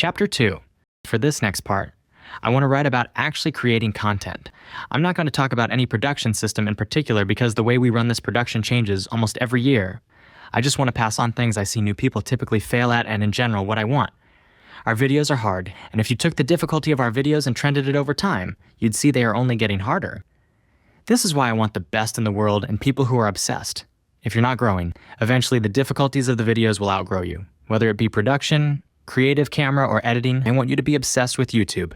Chapter 2. For this next part, I want to write about actually creating content. I'm not going to talk about any production system in particular because the way we run this production changes almost every year. I just want to pass on things I see new people typically fail at and in general what I want. Our videos are hard, and if you took the difficulty of our videos and trended it over time, you'd see they are only getting harder. This is why I want the best in the world and people who are obsessed. If you're not growing, eventually the difficulties of the videos will outgrow you. Whether it be production, creative camera, or editing, I want you to be obsessed with YouTube.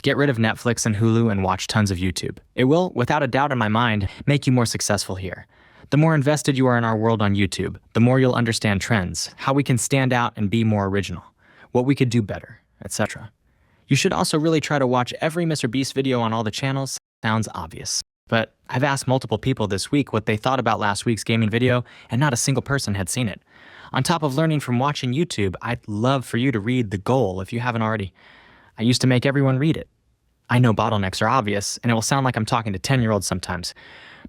Get rid of Netflix and Hulu and watch tons of YouTube. It will, without a doubt in my mind, make you more successful here. The more invested you are in our world on YouTube, the more you'll understand trends, how we can stand out and be more original, what we could do better, etc. You should also really try to watch every MrBeast video on all the channels. Sounds obvious. But I've asked multiple people this week what they thought about last week's gaming video, and not a single person had seen it. On top of learning from watching YouTube, I'd love for you to read the goal if you haven't already. I used to make everyone read it. I know bottlenecks are obvious, and it will sound like I'm talking to 10-year-olds sometimes,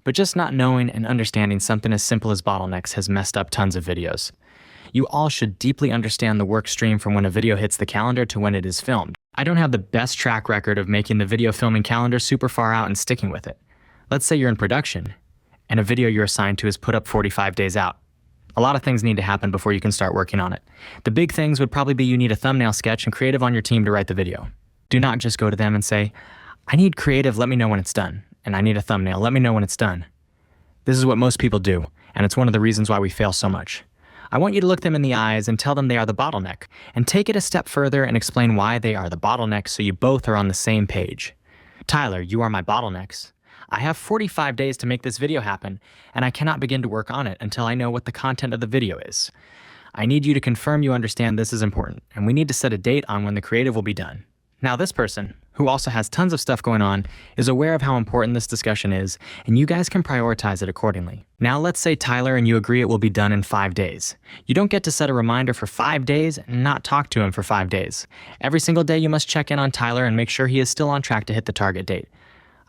but just not knowing and understanding something as simple as bottlenecks has messed up tons of videos. You all should deeply understand the work stream from when a video hits the calendar to when it is filmed. I don't have the best track record of making the video filming calendar super far out and sticking with it. Let's say you're in production, and a video you're assigned to is put up 45 days out. A lot of things need to happen before you can start working on it. The big things would probably be you need a thumbnail sketch and creative on your team to write the video. Do not just go to them and say, I need creative, let me know when it's done. And I need a thumbnail, let me know when it's done. This is what most people do, and it's one of the reasons why we fail so much. I want you to look them in the eyes and tell them they are the bottleneck, and take it a step further and explain why they are the bottleneck so you both are on the same page. Tyler, you are my bottlenecks. I have 45 days to make this video happen, and I cannot begin to work on it until I know what the content of the video is. I need you to confirm you understand this is important, and we need to set a date on when the creative will be done. Now this person, who also has tons of stuff going on, is aware of how important this discussion is, and you guys can prioritize it accordingly. Now let's say Tyler and you agree it will be done in 5 days. You don't get to set a reminder for 5 days and not talk to him for 5 days. Every single day you must check in on Tyler and make sure he is still on track to hit the target date.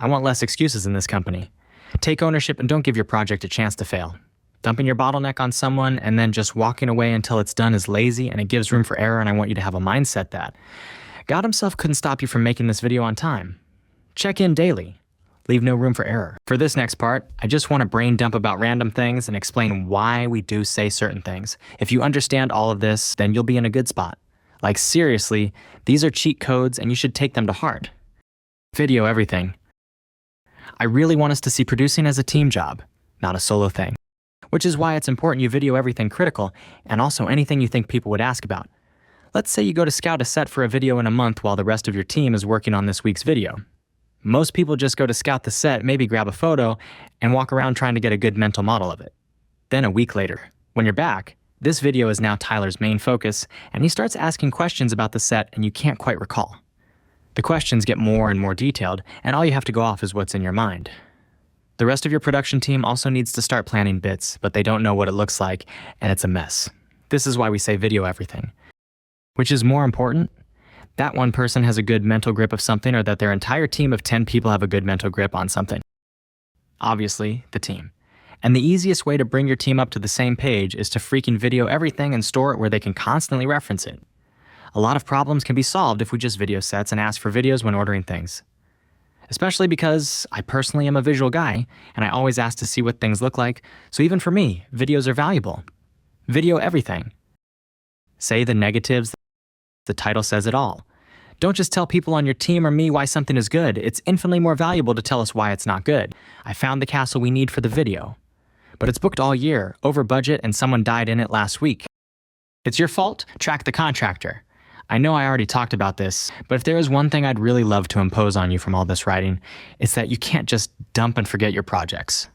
I want less excuses in this company. Take ownership and don't give your project a chance to fail. Dumping your bottleneck on someone and then just walking away until it's done is lazy and it gives room for error, and I want you to have a mindset that God himself couldn't stop you from making this video on time. Check in daily. Leave no room for error. For this next part, I just want to brain dump about random things and explain why we do say certain things. If you understand all of this, then you'll be in a good spot. Like seriously, these are cheat codes and you should take them to heart. Video everything. I really want us to see producing as a team job, not a solo thing. Which is why it's important you video everything critical and also anything you think people would ask about. Let's say you go to scout a set for a video in a month while the rest of your team is working on this week's video. Most people just go to scout the set, maybe grab a photo, and walk around trying to get a good mental model of it. Then a week later, when you're back, this video is now Tyler's main focus, and he starts asking questions about the set and you can't quite recall. The questions get more and more detailed, and all you have to go off is what's in your mind. The rest of your production team also needs to start planning bits, but they don't know what it looks like, and it's a mess. This is why we say video everything. Which is more important? That one person has a good mental grip of something, or that their entire team of 10 people have a good mental grip on something? Obviously, the team. And the easiest way to bring your team up to the same page is to freaking video everything and store it where they can constantly reference it. A lot of problems can be solved if we just video sets and ask for videos when ordering things. Especially because I personally am a visual guy, and I always ask to see what things look like, so even for me, videos are valuable. Video everything. Say the negatives, the title says it all. Don't just tell people on your team or me why something is good. It's infinitely more valuable to tell us why it's not good. I found the castle we need for the video. But it's booked all year, over budget, and someone died in it last week. It's your fault? Track the contractor. I know I already talked about this, but if there is one thing I'd really love to impose on you from all this writing, it's that you can't just dump and forget your projects.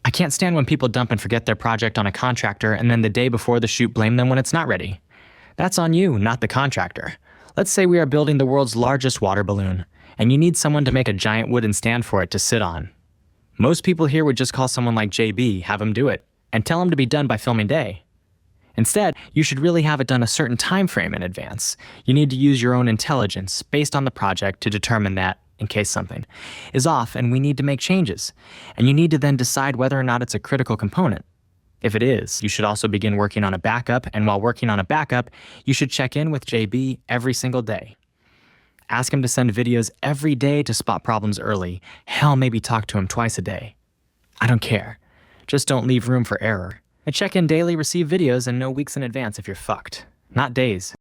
I can't stand when people dump and forget their project on a contractor and then the day before the shoot blame them when it's not ready. That's on you, not the contractor. Let's say we are building the world's largest water balloon, and you need someone to make a giant wooden stand for it to sit on. Most people here would just call someone like JB, have him do it, and tell him to be done by filming day. Instead, you should really have it done a certain time frame in advance. You need to use your own intelligence based on the project to determine that, in case something is off and we need to make changes. And you need to then decide whether or not it's a critical component. If it is, you should also begin working on a backup, and while working on a backup, you should check in with JB every single day. Ask him to send videos every day to spot problems early. Hell, maybe talk to him twice a day. I don't care. Just don't leave room for error. A check-in daily, receive videos, and know weeks in advance if you're fucked. Not days.